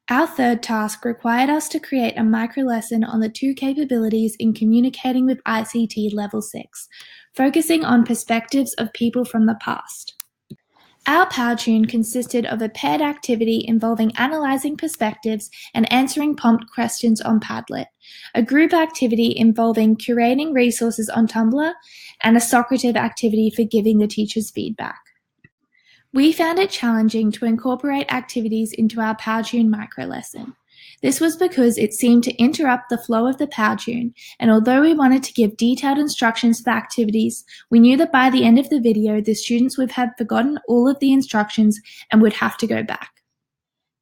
Our third task required us to create a micro-lesson on the two capabilities in communicating with ICT Level 6, focusing on perspectives of people from the past. Our PowerTune consisted of a paired activity involving analyzing perspectives and answering prompt questions on Padlet, a group activity involving curating resources on Tumblr, and a Socrative activity for giving the teachers feedback. We found it challenging to incorporate activities into our PowerTune micro-lesson. This was because it seemed to interrupt the flow of the PowerTune, and although we wanted to give detailed instructions for activities, we knew that by the end of the video, the students would have forgotten all of the instructions and would have to go back.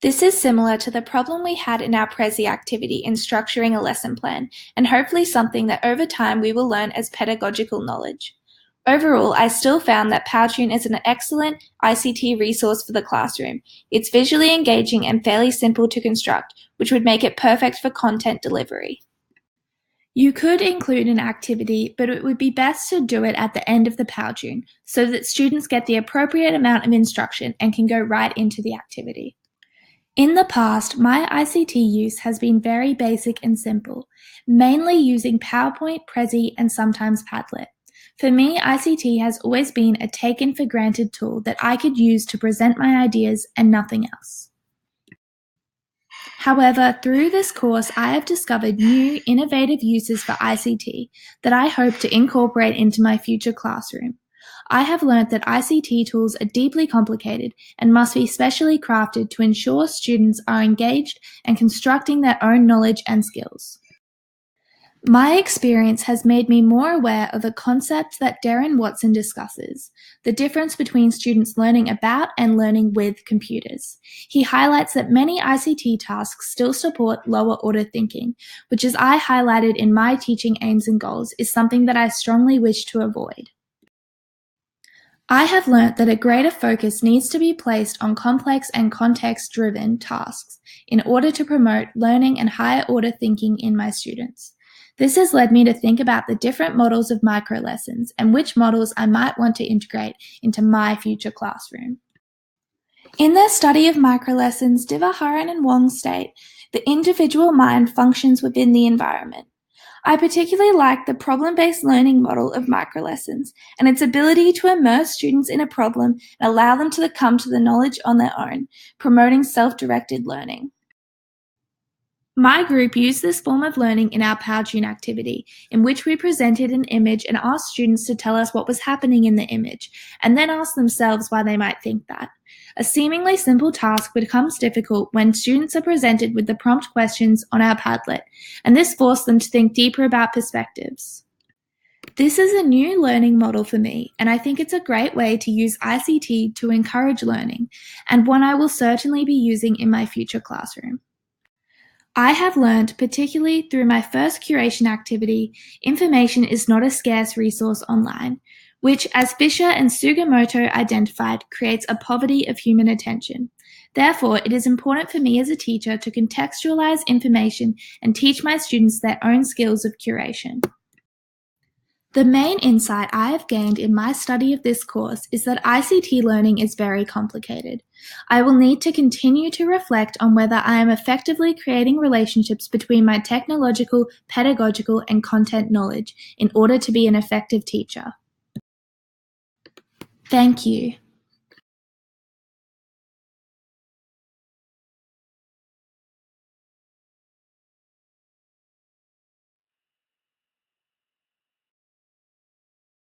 This is similar to the problem we had in our Prezi activity in structuring a lesson plan, and hopefully something that over time we will learn as pedagogical knowledge. Overall, I still found that PowerTune is an excellent ICT resource for the classroom. It's visually engaging and fairly simple to construct, which would make it perfect for content delivery. You could include an activity, but it would be best to do it at the end of the PowerTune so that students get the appropriate amount of instruction and can go right into the activity. In the past, my ICT use has been very basic and simple, mainly using PowerPoint, Prezi, and sometimes Padlet. For me, ICT has always been a taken-for-granted tool that I could use to present my ideas and nothing else. However, through this course, I have discovered new, innovative uses for ICT that I hope to incorporate into my future classroom. I have learned that ICT tools are deeply complicated and must be specially crafted to ensure students are engaged and constructing their own knowledge and skills. My experience has made me more aware of a concept that Darren Watson discusses, the difference between students learning about and learning with computers. He highlights that many ICT tasks still support lower order thinking, which, as I highlighted in my teaching aims and goals, is something that I strongly wish to avoid. I have learnt that a greater focus needs to be placed on complex and context-driven tasks in order to promote learning and higher order thinking in my students. This has led me to think about the different models of micro-lessons and which models I might want to integrate into my future classroom. In their study of micro-lessons, Divaharan and Wong state, the individual mind functions within the environment. I particularly like the problem-based learning model of micro-lessons and its ability to immerse students in a problem and allow them to come to the knowledge on their own, promoting self-directed learning. My group used this form of learning in our PowerTune activity, in which we presented an image and asked students to tell us what was happening in the image, and then ask themselves why they might think that. A seemingly simple task becomes difficult when students are presented with the prompt questions on our Padlet, and this forced them to think deeper about perspectives. This is a new learning model for me, and I think it's a great way to use ICT to encourage learning, and one I will certainly be using in my future classroom. I have learned, particularly through my first curation activity, information is not a scarce resource online, which, as Fisher and Sugimoto identified, creates a poverty of human attention. Therefore, it is important for me as a teacher to contextualize information and teach my students their own skills of curation. The main insight I have gained in my study of this course is that ICT learning is very complicated. I will need to continue to reflect on whether I am effectively creating relationships between my technological, pedagogical, and content knowledge in order to be an effective teacher. Thank you.